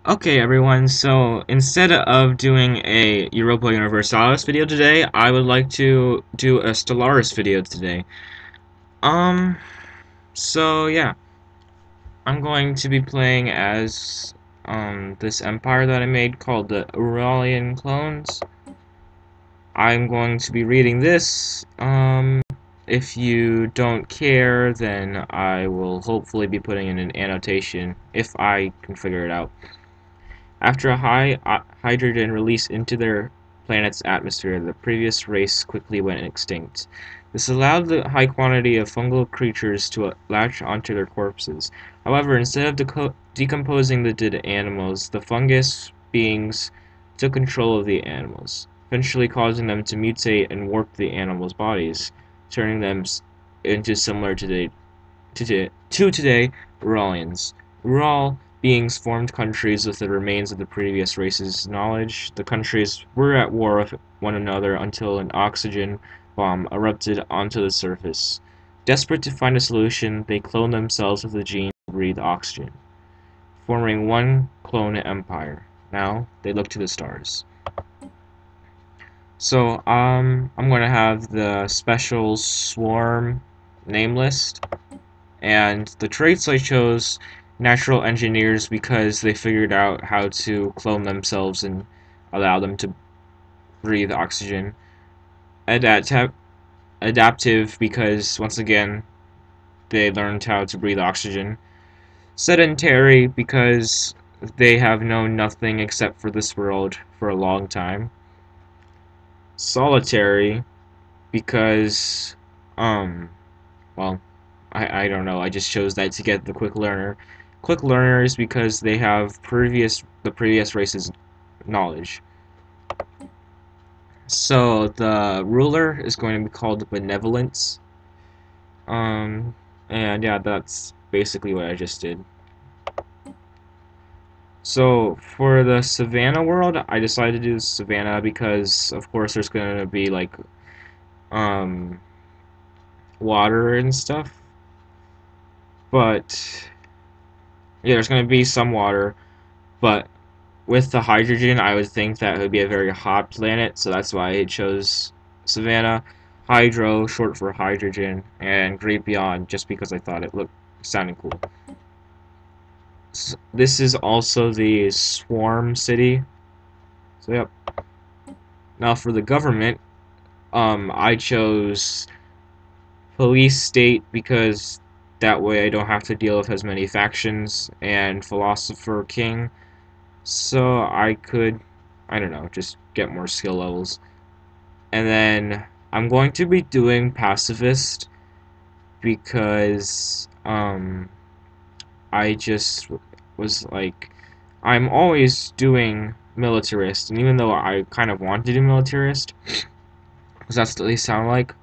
Okay, everyone, so instead of doing a Europa Universalis video today, I would like to do a Stellaris video today. Um, so yeah, I'm going to be playing as, this empire that I made called the Urualian clones. I'm going to be reading this. If you don't care, then I will hopefully be putting in an annotation, if I can figure it out. After a high hydrogen release into their planet's atmosphere, the previous race quickly went extinct. This allowed the high quantity of fungal creatures to latch onto their corpses. However, instead of decomposing the dead animals, the fungus beings took control of the animals, eventually causing them to mutate and warp the animals' bodies, turning them into similar to today Urualians. Ural beings formed countries with the remains of the previous race's knowledge. The countries were at war with one another until an oxygen bomb erupted onto the surface. Desperate to find a solution, they cloned themselves with the gene to breathe oxygen, forming one clone empire. Now, they look to the stars. So, I'm going to have the special swarm name list, and the traits I chose natural engineers because they figured out how to clone themselves and allow them to breathe oxygen. Adaptive because, once again, they learned how to breathe oxygen. Sedentary because they have known nothing except for this world for a long time. Solitary because, well, I don't know, I just chose that to get the quick learner. Quick learners because they have the previous race's knowledge. So the ruler is going to be called Benevolence. And yeah, that's basically what I just did. So for the Savannah world, I decided to do Savannah because of course there's going to be like water and stuff. But yeah, there's going to be some water, but with the hydrogen, I would think that it would be a very hot planet, so that's why I chose Savannah. Hydro, short for hydrogen, and Great Beyond, just because I thought it sounded cool. This is also the Swarm City. So yep. Now for the government, I chose Police State because that way I don't have to deal with as many factions, and Philosopher King, so I could, I don't know, just get more skill levels. And then I'm going to be doing Pacifist because I just was like, I'm always doing Militarist, and even though I kind of want to do Militarist, because that's what they sound like,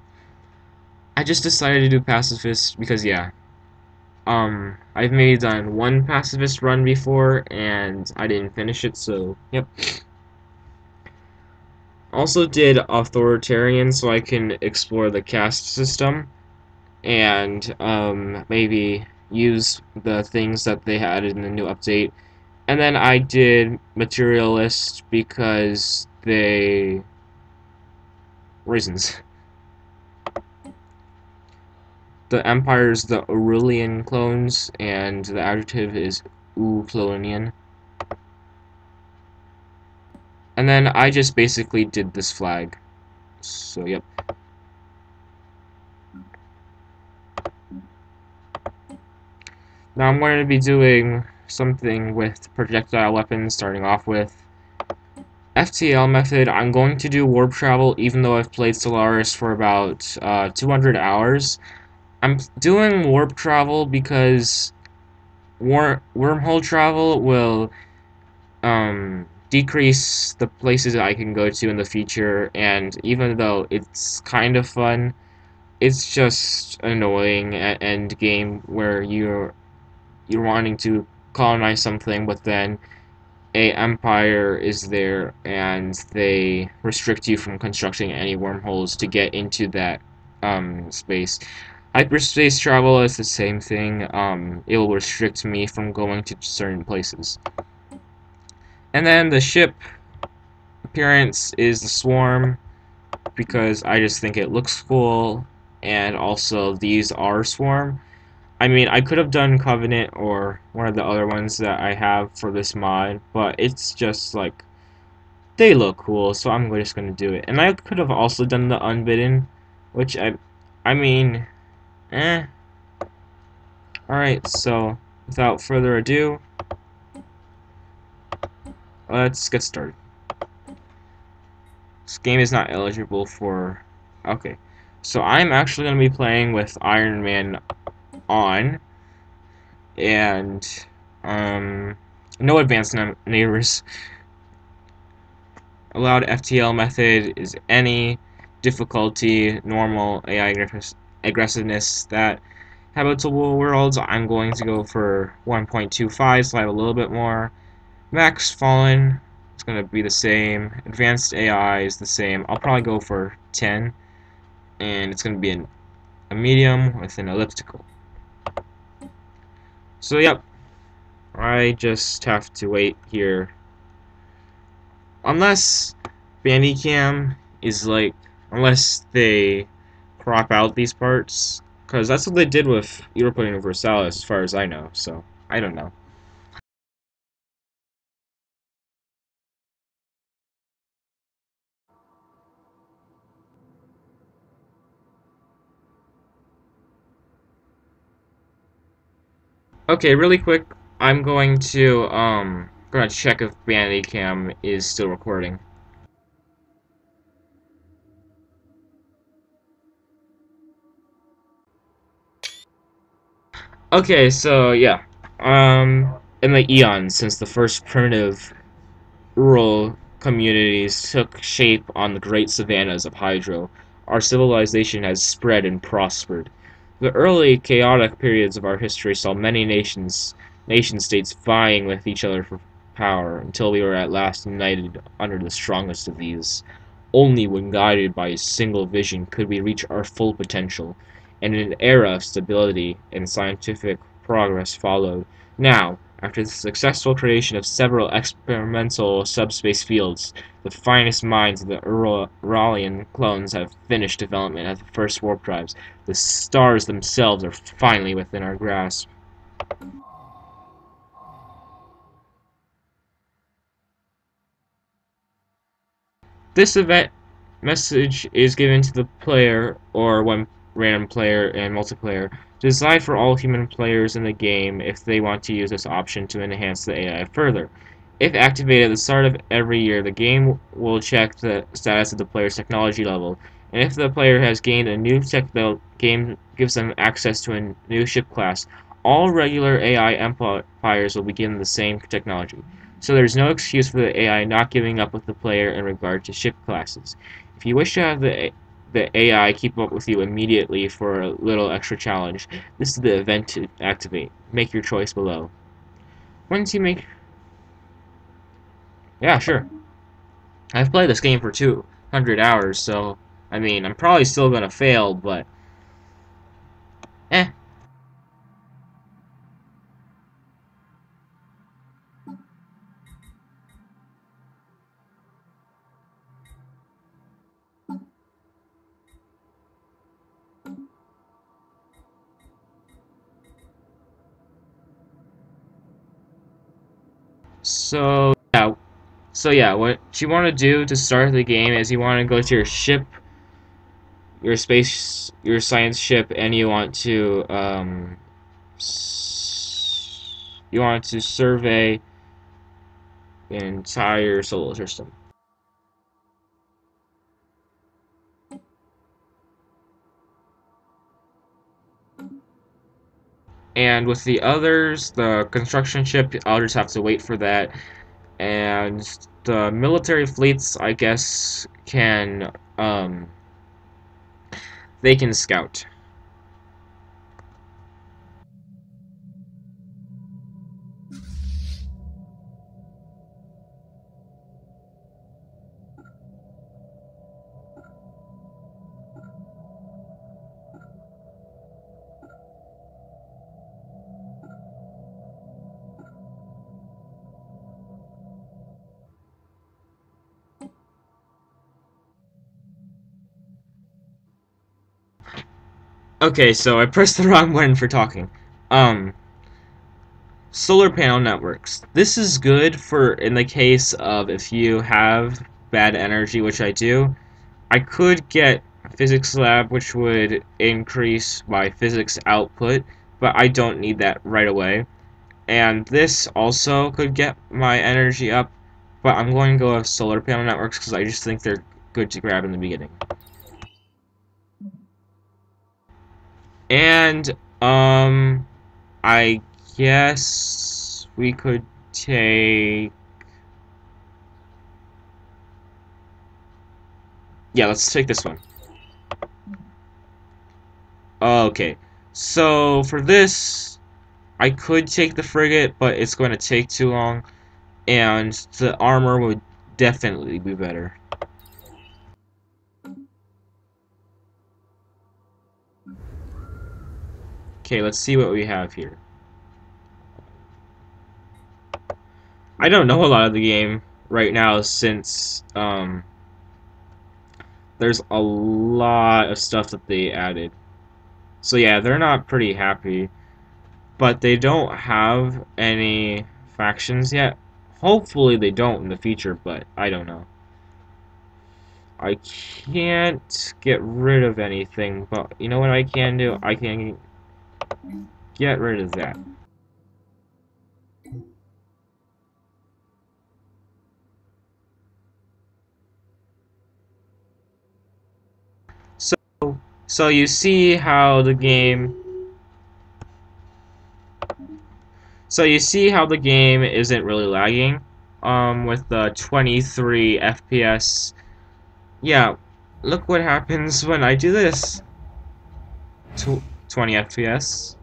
I just decided to do Pacifist because, yeah, I've done one pacifist run before, and I didn't finish it, so, yep. Also did authoritarian so I can explore the caste system, and, maybe use the things that they added in the new update. And then I did materialist because reasons. The empire is the Urualian clones, and the adjective is Urualian. And then I just basically did this flag. So, yep. Now I'm going to be doing something with projectile weapons, starting off with FTL method. I'm going to do warp travel, even though I've played Stellaris for about 200 hours. I'm doing warp travel because wormhole travel will decrease the places I can go to in the future, and even though it's kind of fun, it's just annoying at end game where you're wanting to colonize something, but then a empire is there and they restrict you from constructing any wormholes to get into that space. Hyperspace travel is the same thing. It will restrict me from going to certain places. And then the ship appearance is the swarm, because I just think it looks cool, and also these are swarm. I mean, I could have done Covenant or one of the other ones that I have for this mod, but it's just like they look cool, so I'm just gonna do it. And I could have also done the Unbidden, which I mean, eh. Alright, so without further ado, let's get started. This game is not eligible for... Okay. So I'm actually going to be playing with Iron Man on, and, no advanced neighbors. Allowed FTL method is any difficulty, normal, AI aggressiveness, that habitable worlds. I'm going to go for 1.25, so I have a little bit more. Max Fallen is going to be the same. Advanced AI is the same. I'll probably go for 10, and it's going to be a medium with an elliptical. So, yep, I just have to wait here. Unless Bandicam is like, unless they crop out these parts, because that's what they did with Europa Universalis, as far as I know, so I don't know. Okay, really quick, I'm gonna check if Bandicam is still recording. Okay, so yeah, in the eons since the first primitive rural communities took shape on the great savannas of Hydro, our civilization has spread and prospered. The early chaotic periods of our history saw many nation-states vying with each other for power, until we were at last united under the strongest of these. Only when guided by a single vision could we reach our full potential, and an era of stability and scientific progress followed. Now, after the successful creation of several experimental subspace fields, the finest minds of the Urualian clones have finished development at the first warp drives. The stars themselves are finally within our grasp. This event message is given to the player, or one random player and multiplayer, designed for all human players in the game if they want to use this option to enhance the AI further. If activated at the start of every year, the game will check the status of the player's technology level, and if the player has gained a new tech, the game gives them access to a new ship class. All regular AI empires will begin the same technology, so there's no excuse for the AI not giving up with the player in regard to ship classes. If you wish to have the AI keep up with you immediately for a little extra challenge, this is the event to activate. Make your choice below. Once you make... Yeah, sure. I've played this game for 200 hours, so, I mean, I'm probably still gonna fail, but... Eh. So, yeah. So, yeah, what you want to do to start the game is you want to go to your ship, your science ship, and you want to survey the entire solar system. And with the others, the construction ship, I'll just have to wait for that. And the military fleets, I guess, they can scout. Okay, so I pressed the wrong button for talking. Um, Solar panel networks. This is good for in the case of if you have bad energy, which I do. I could get physics lab, which would increase my physics output, but I don't need that right away. And this also could get my energy up, but I'm going to go with solar panel networks because I just think they're good to grab in the beginning. And, I guess we could take... Yeah, let's take this one. Okay, so for this, I could take the frigate, but it's going to take too long, and the armor would definitely be better. Okay, let's see what we have here. I don't know a lot of the game right now since there's a lot of stuff that they added. So yeah, they're not pretty happy, but they don't have any factions yet. Hopefully they don't in the future, but I don't know. I can't get rid of anything, but you know what I can do? I can get rid of that. So, so you see how the game... So you see how the game isn't really lagging, with the 23 FPS. Yeah, look what happens when I do this. 20 FPS.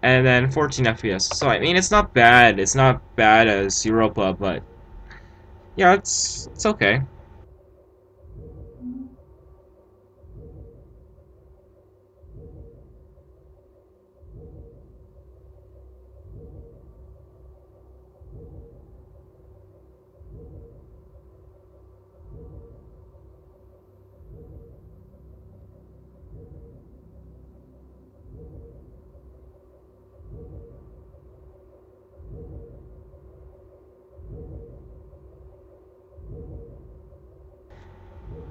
And then 14 FPS. So I mean, it's not bad. It's not bad as Europa, but yeah, it's okay.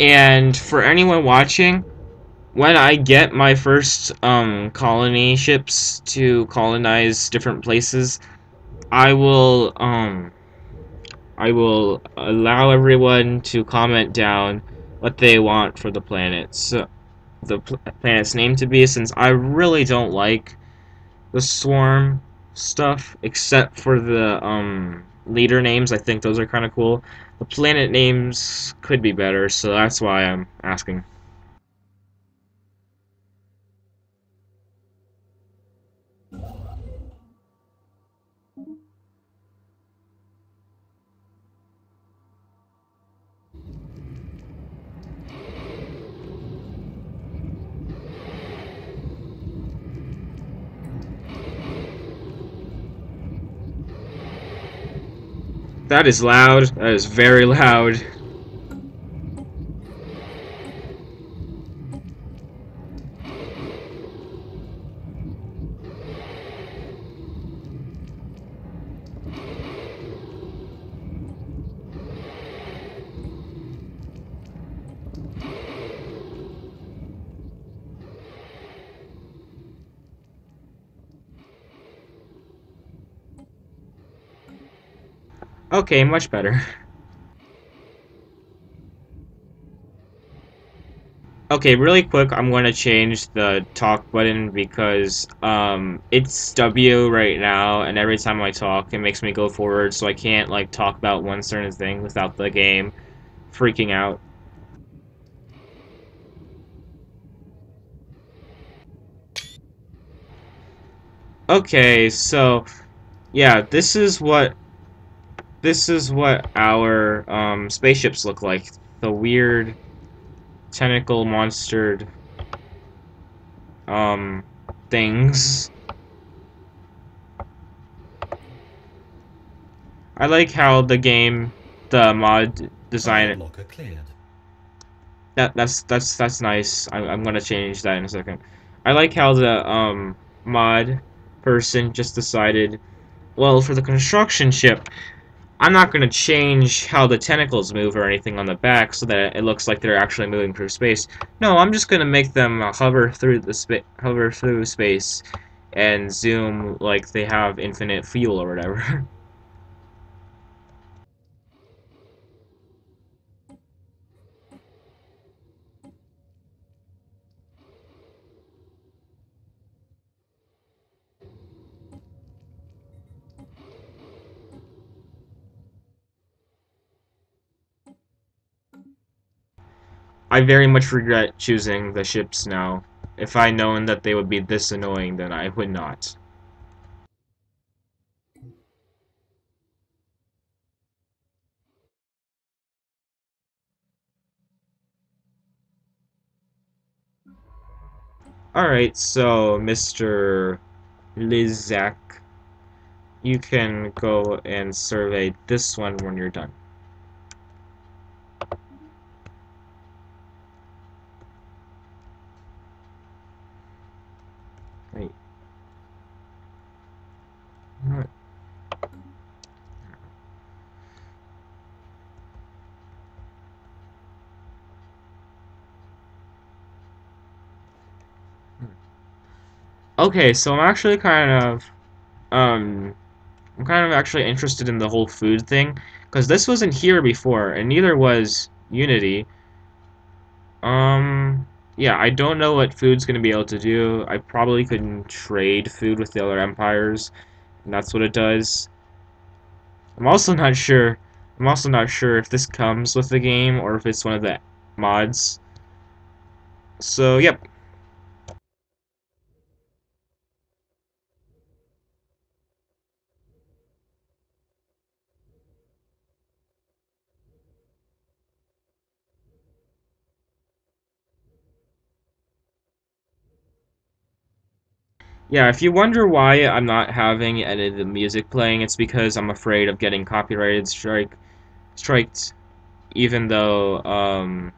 And for anyone watching, when I get my first colony ships to colonize different places, I will I will allow everyone to comment down what they want for the planet. So the planet's name to be, since I really don't like the swarm stuff, except for the leader names. I think those are kind of cool. The planet names could be better, so that's why I'm asking. That is loud. That is very loud. Okay, much better. Okay, really quick, I'm going to change the talk button because it's W right now, and every time I talk, it makes me go forward, so I can't like talk about one certain thing without the game freaking out. Okay, so yeah, this is what our spaceships look like. The weird tentacle monstered things. I like how the mod design it. That's nice. I'm gonna change that in a second. I like how the mod person just decided, well, for the construction ship, I'm not gonna change how the tentacles move or anything on the back so that it looks like they're actually moving through space. No, I'm just gonna make them hover through space and zoom like they have infinite fuel or whatever. I very much regret choosing the ships now. If I'd known that they would be this annoying, then I would not. Alright, so Mr. Lizak, you can go and survey this one when you're done. Wait. What? Okay, so um, I'm kind of actually interested in the whole food thing, because this wasn't here before, and neither was Unity. Yeah, I don't know what food's gonna be able to do. I probably couldn't trade food with the other empires, and that's what it does. I'm also not sure. I'm also not sure if this comes with the game or if it's one of the mods. So, yep. Yeah, if you wonder why I'm not having any of the music playing, it's because I'm afraid of getting copyrighted striked, even though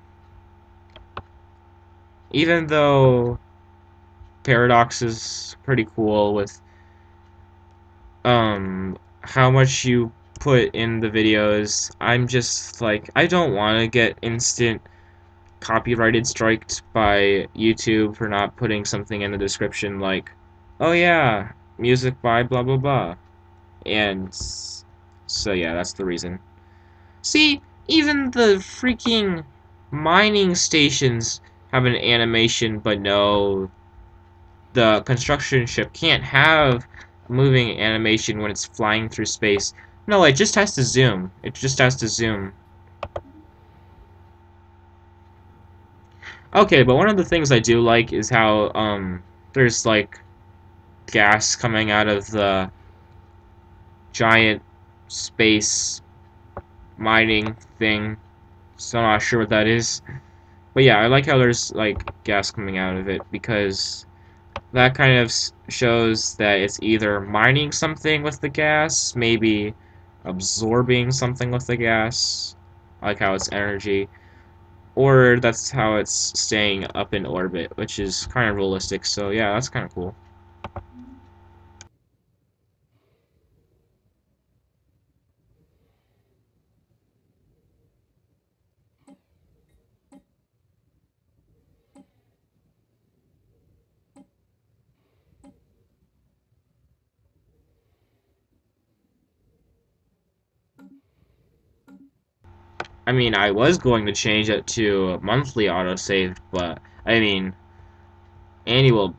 even though Paradox is pretty cool with how much you put in the videos. I'm just like, I don't want to get instant copyrighted striked by YouTube for not putting something in the description like, oh yeah, music by blah blah blah. And so yeah, that's the reason. See, even the freaking mining stations have an animation, but no, the construction ship can't have moving animation when it's flying through space. No, it just has to zoom. It just has to zoom. Okay, but one of the things I do like is how there's like gas coming out of the giant space mining thing. So I'm not sure what that is. But yeah, I like how there's like gas coming out of it because that kind of shows that it's either mining something with the gas, maybe absorbing something with the gas, like how it's energy, or that's how it's staying up in orbit, which is kind of realistic. So yeah, that's kind of cool. I mean, I was going to change it to monthly autosave, but I mean annual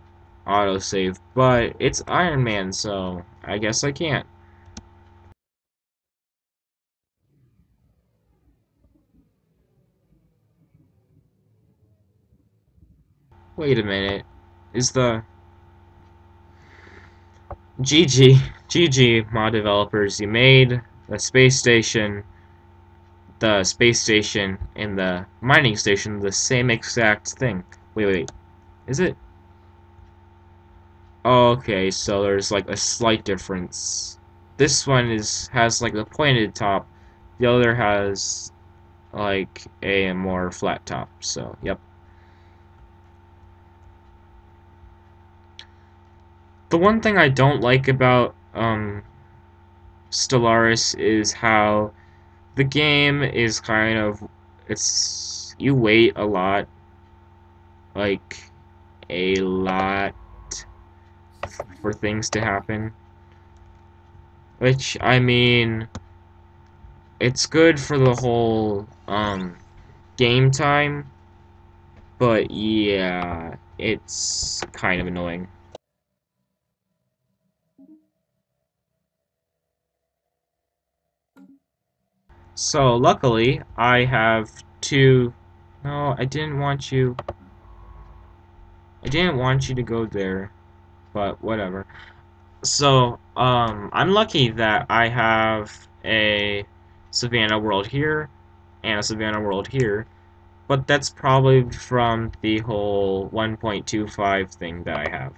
autosave, but it's Iron Man, so I guess I can't. Wait a minute. Is the GG mod developers, you made the space station and the mining station the same exact thing. Wait, is it? Okay, so there's like a slight difference. This one has like the pointed top. The other has like a more flat top. So, yep. The one thing I don't like about Stellaris is how the game is kind of you wait a lot, like a lot for things to happen. Which I mean, it's good for the whole game time, but yeah, it's kind of annoying. So luckily, I have two. No, I didn't want you. I didn't want you to go there, but whatever. So, I'm lucky that I have a Savannah world here and a Savannah world here, but that's probably from the whole 1.25 thing that I have.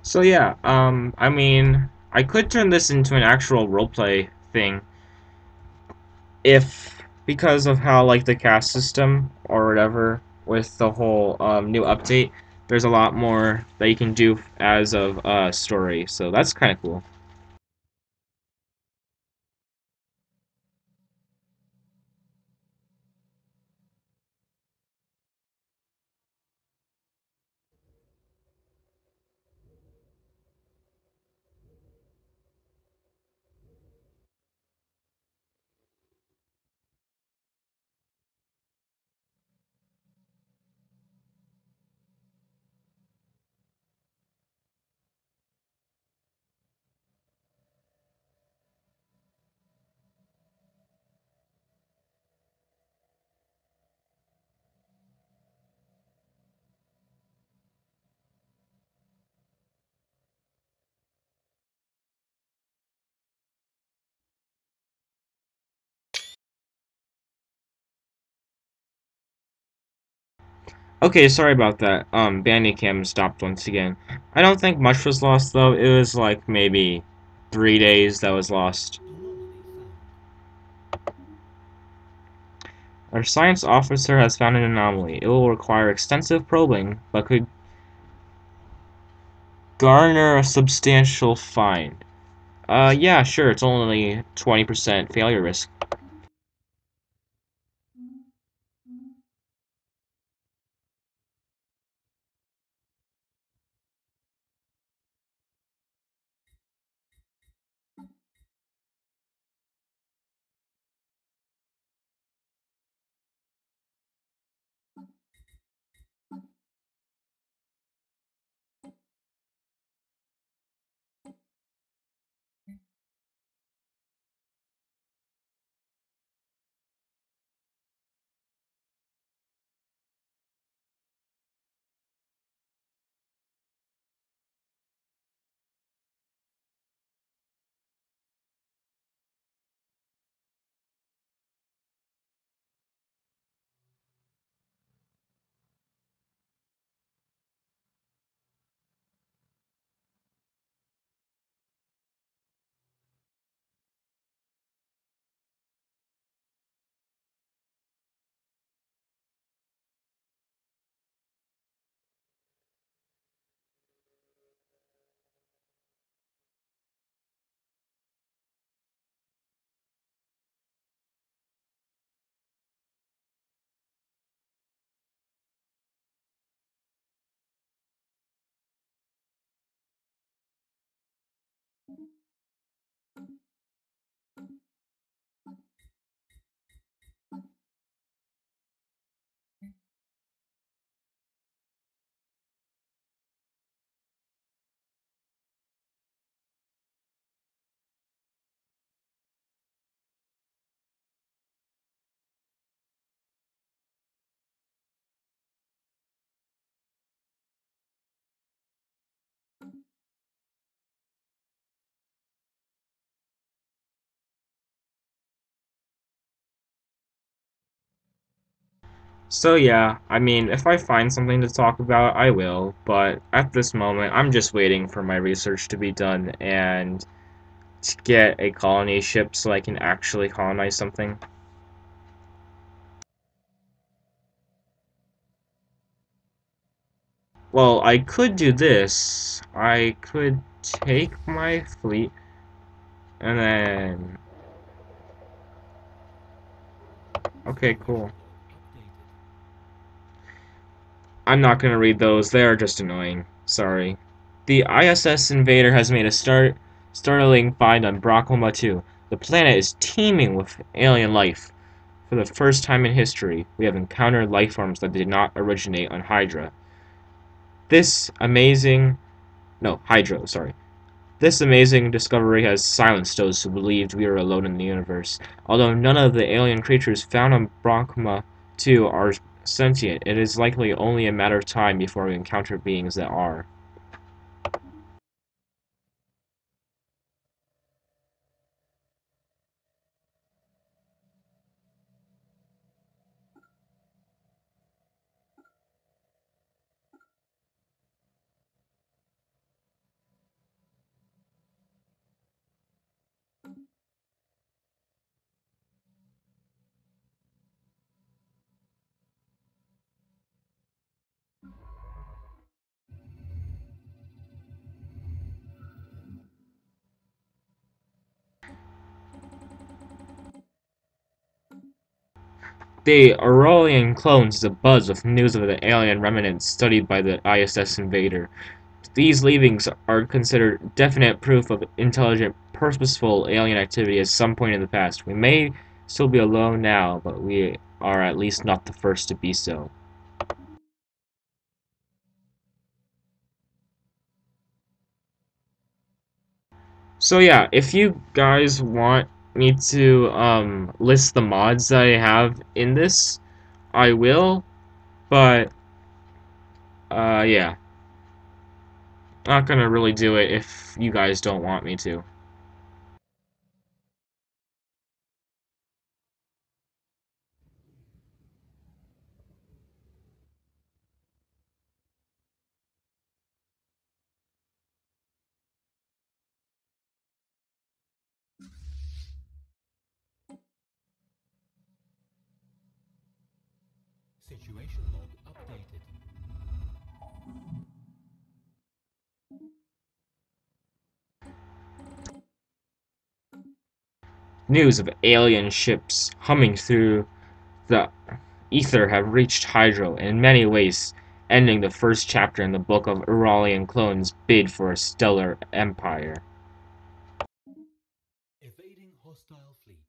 So yeah, I mean, I could turn this into an actual roleplay thing if because of how like the cast system or whatever with the whole new update, there's a lot more that you can do as of story. So that's kind of cool. Okay, sorry about that. Bandicam stopped once again. I don't think much was lost though. It was like maybe 3 days that was lost. Our science officer has found an anomaly. It will require extensive probing, but could Garner a substantial fine. Yeah, sure, it's only 20% failure risk. So yeah, I mean, if I find something to talk about, I will, but at this moment, I'm just waiting for my research to be done and to get a colony ship so I can actually colonize something. Well, I could do this. I could take my fleet and then... Okay, cool. I'm not gonna read those, they are just annoying. Sorry. The ISS Invader has made a startling find on Brachoma 2. The planet is teeming with alien life. For the first time in history, we have encountered life forms that did not originate on Hydra. This amazing... No, Hydro, sorry. This amazing discovery has silenced those who believed we were alone in the universe. Although none of the alien creatures found on Brachma 2 are sentient, it is likely only a matter of time before we encounter beings that are. The Urualian clones is abuzz with news of the alien remnants studied by the ISS Invader. These leavings are considered definite proof of intelligent, purposeful alien activity at some point in the past. We may still be alone now, but we are at least not the first to be so. So yeah, if you guys want me to list the mods that I have in this, I will, but yeah, not gonna really do it if you guys don't want me to. Situation log updated. News of alien ships humming through the ether have reached Hydro in many ways, ending the first chapter in the book of Urualian clones' bid for a stellar empire. Evading hostile fleet.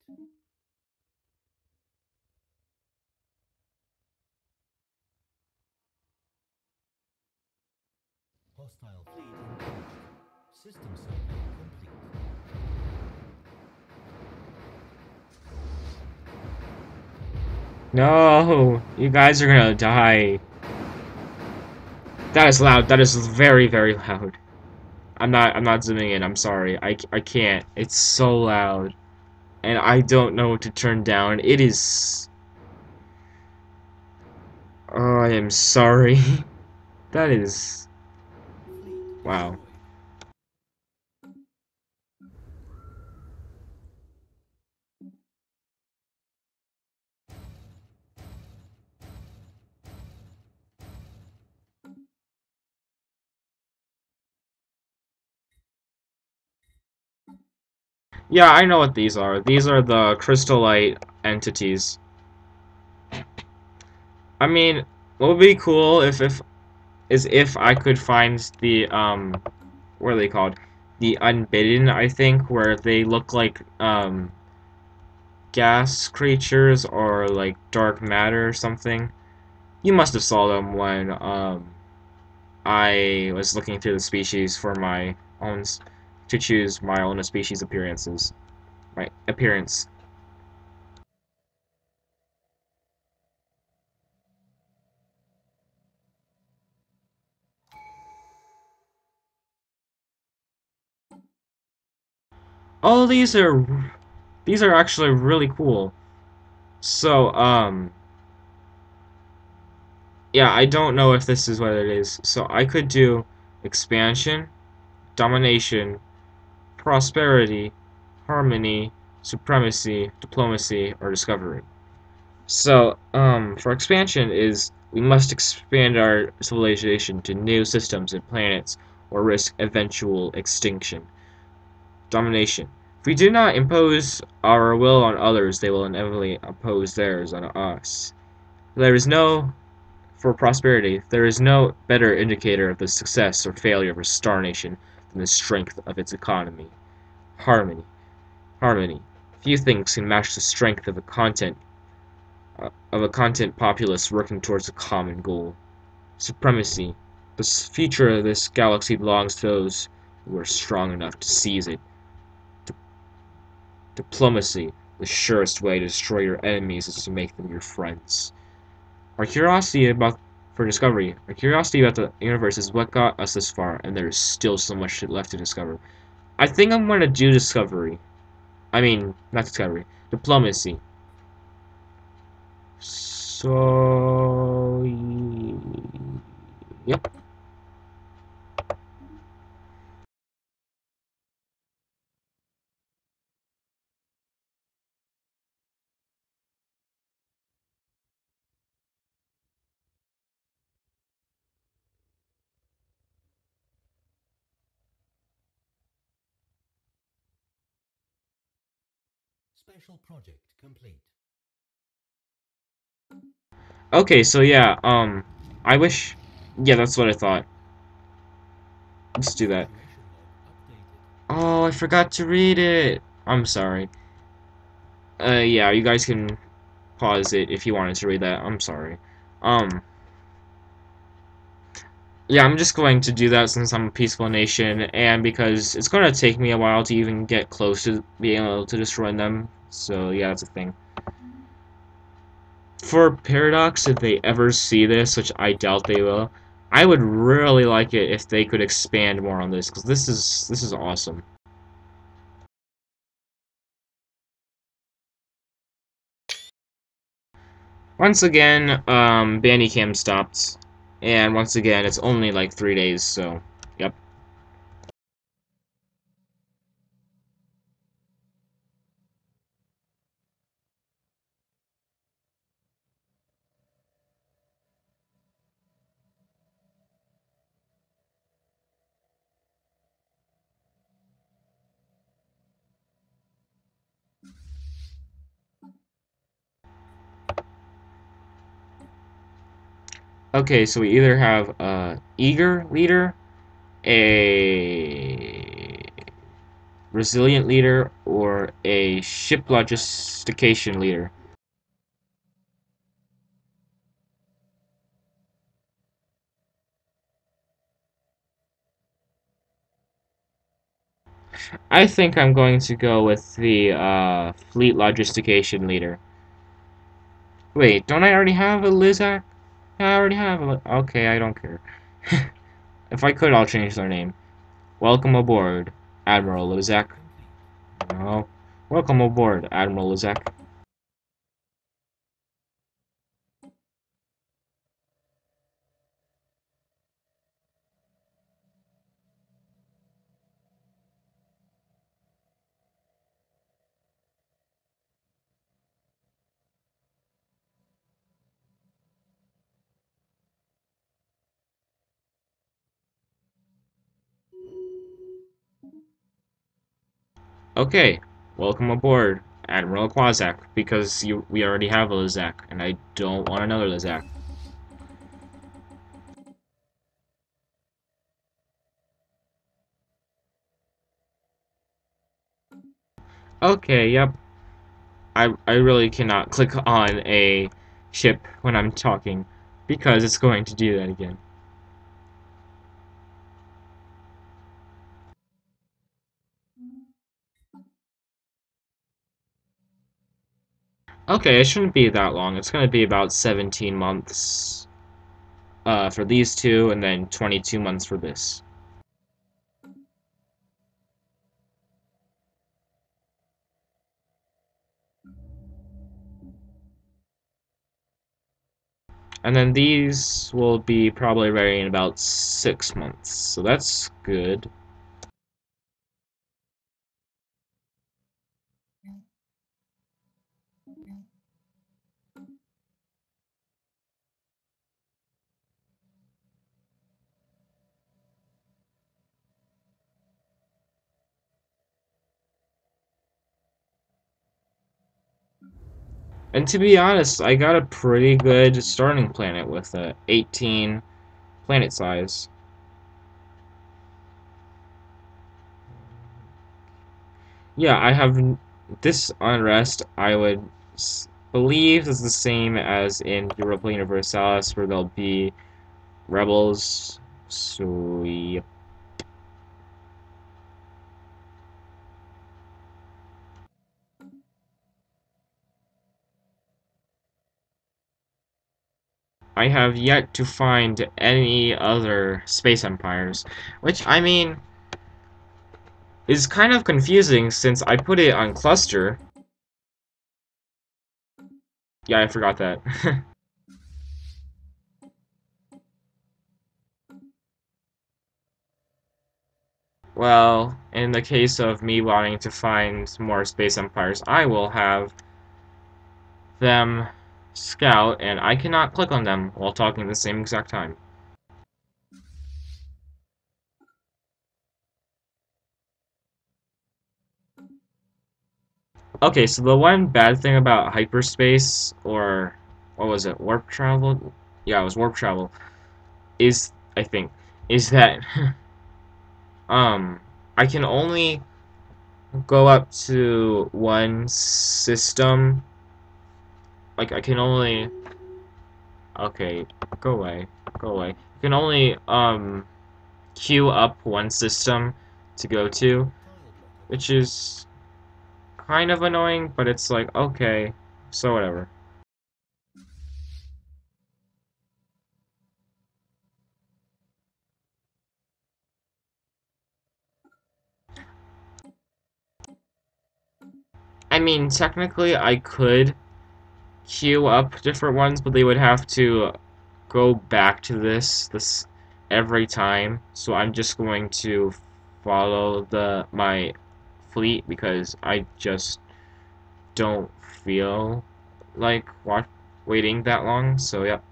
Hostile fleet engaged. System survey complete. No, you guys are gonna die. That is loud. That is very, very loud. I'm not zooming in. I'm sorry. I can't. It's so loud. And I don't know what to turn down. It is... Oh, I am sorry. That is... Fleet Wow. destroyed. Yeah, I know what these are. These are the crystallite entities. I mean, what would be cool if I could find the what are they called? The unbidden, I think, where they look like gas creatures or like dark matter or something. You must have saw them when I was looking through the species for my own to choose my own species appearances. My appearance. Oh, these are actually really cool. So, yeah, I don't know if this is what it is. So I could do expansion, domination, prosperity, harmony, supremacy, diplomacy, or discovery. So, for expansion is we must expand our civilization to new systems and planets or risk eventual extinction. Domination. If we do not impose our will on others, they will inevitably impose theirs on us. There is no For prosperity, there is no better indicator of the success or failure of a star nation than the strength of its economy. Harmony. Harmony. Few things can match the strength of a content populace working towards a common goal. Supremacy. The future of this galaxy belongs to those who are strong enough to seize it. Di- Diplomacy. The surest way to destroy your enemies is to make them your friends. Our curiosity about for discovery, our curiosity about the universe is what got us this far, and there is still so much left to discover. I think I'm gonna do discovery. I mean, not discovery, diplomacy. So, yep. Special project complete. Okay, so yeah, I wish. Yeah, that's what I thought. Let's do that. Situation log updated. Oh, I forgot to read it. I'm sorry. Yeah, you guys can pause it if you wanted to read that. I'm sorry. Um, Yeah, I'm just going to do that since I'm a peaceful nation, and because it's going to take me a while to even get close to being able to destroy them. So yeah, that's a thing. For Paradox, if they ever see this, which I doubt they will, I would really like it if they could expand more on this, because this is awesome. Once again, Bandicam stopped, and once again, it's only like 3 days, so yep. Okay, so we either have a eager leader, a resilient leader, or a ship logistication leader. I think I'm going to go with the fleet logistication leader. Wait, don't I already have a Lizak? Yeah, I already have a. Okay, I don't care. If I could, I'll change their name. Welcome aboard, Admiral Lizak. Complete. No. Welcome aboard, Admiral Lizak. Okay, welcome aboard, Admiral Quazak, because we already have a Lizak, and I don't want another Lizak. Okay, yep. I really cannot click on a ship when I'm talking, because it's going to do that again. Okay, it shouldn't be that long. It's going to be about 17 months for these two, and then 22 months for this. And then these will be probably ready in about 6 months. So that's good. And to be honest, I got a pretty good starting planet with a 18 planet size. Yeah, I have this unrest. I would believe is the same as in Europa Universalis, where there'll be rebels. So yep. I have yet to find any other space empires, which I mean is kind of confusing since I put it on cluster. Yeah, I forgot that. Well, in the case of me wanting to find more space empires, I will have them scout, and I cannot click on them while talking at the same exact time. Okay, so the one bad thing about hyperspace, or what was it, warp travel? Yeah, it was warp travel, is, I think, is that, um, I can only go up to one system. Like, I can only, okay, go away, go away. I can only, queue up one system to go to, Tile block which available. is kind of annoying, but it's like, okay, so whatever. I mean, technically, I could queue up different ones, but they would have to go back to this every time. So I'm just going to follow my fleet because I just don't feel like waiting that long. So yep.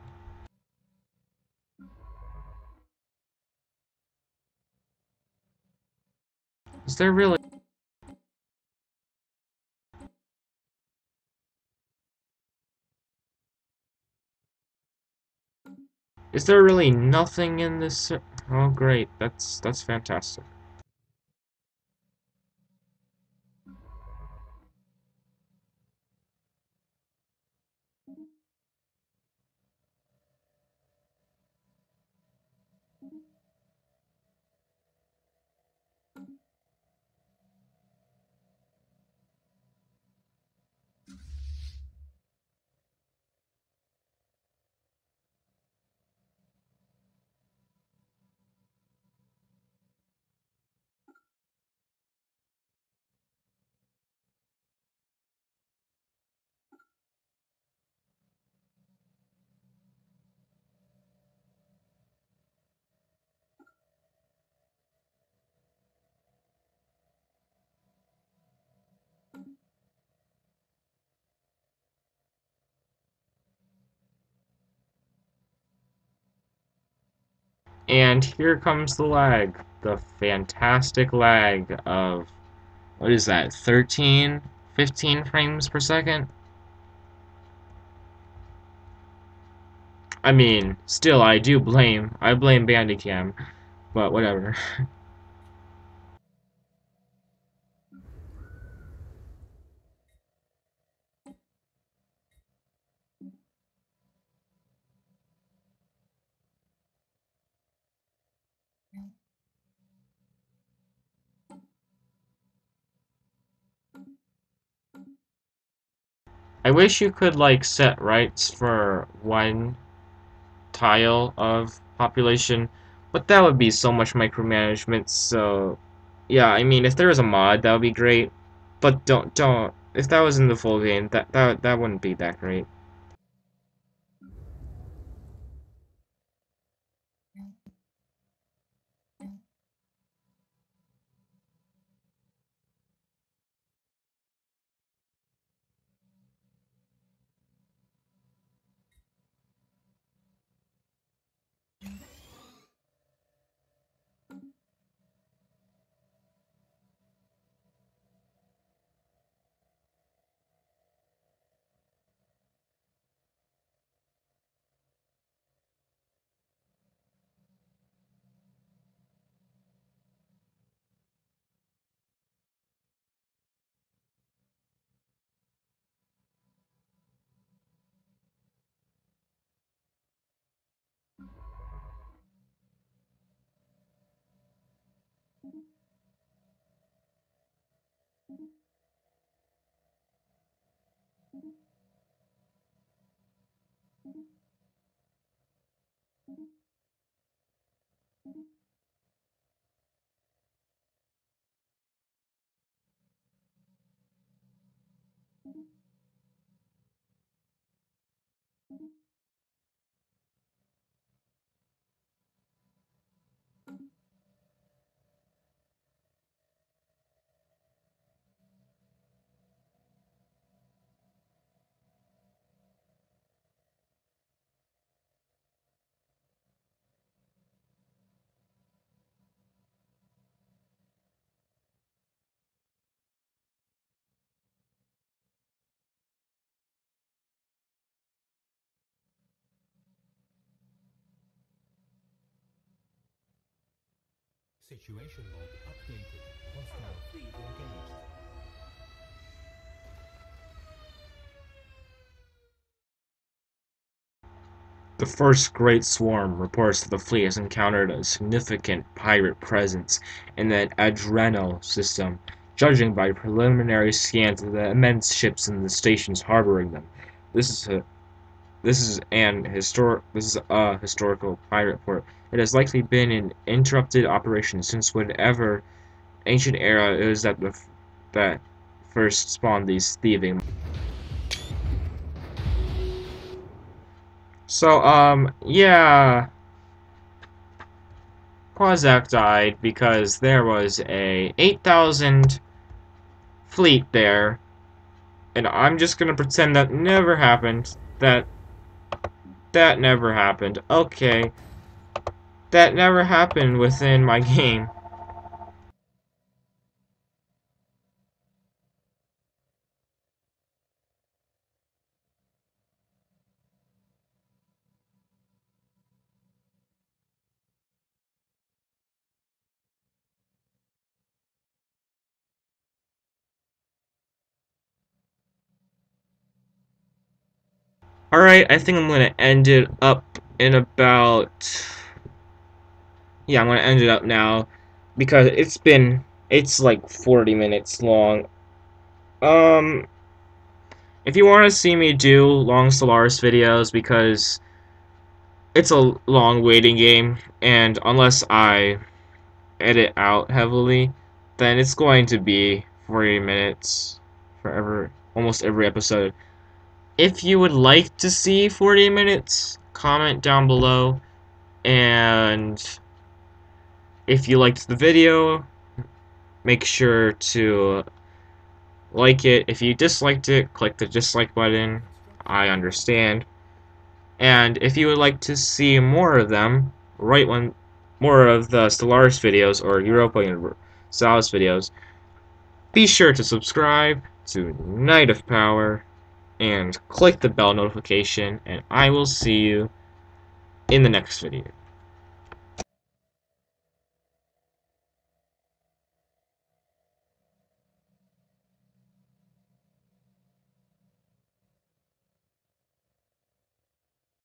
Is there really? Is there really nothing in this? Oh, great. That's fantastic. And here comes the lag. The fantastic lag of, what is that, 13, 15 frames per second? I mean, still, I blame Bandicam, but whatever. I wish you could, like, set rights for one tile of population, but that would be so much micromanagement, so yeah, I mean, if there was a mod, that would be great, but don't, if that was in the full game, that wouldn't be that great. Situation log updated. Hostile fleet engaged. The first Great Swarm reports that the fleet has encountered a significant pirate presence in the Adreno system, judging by preliminary scans of the immense ships in the stations harboring them. This is a this is a historical pirate port. It has likely been in interrupted operation since whatever ancient era it was that first spawned these thieving. So yeah, Quazak died because there was a 8,000 fleet there, and I'm just gonna pretend that never happened. That never happened. Okay, that never happened within my game. Alright, I think I'm gonna end it up in about... Yeah, I'm gonna end it up now, because it's like 40 minutes long. Um, if you want to see me do long Stellaris videos, because it's a long waiting game, and unless I edit out heavily, then it's going to be 40 minutes for almost every episode. If you would like to see 40 minutes, comment down below, and if you liked the video, make sure to like it. If you disliked it, click the dislike button. I understand. And if you would like to see more of them, more of the Stellaris videos or Europa Universalis videos, be sure to subscribe to Night of Power and click the bell notification, and I will see you in the next video.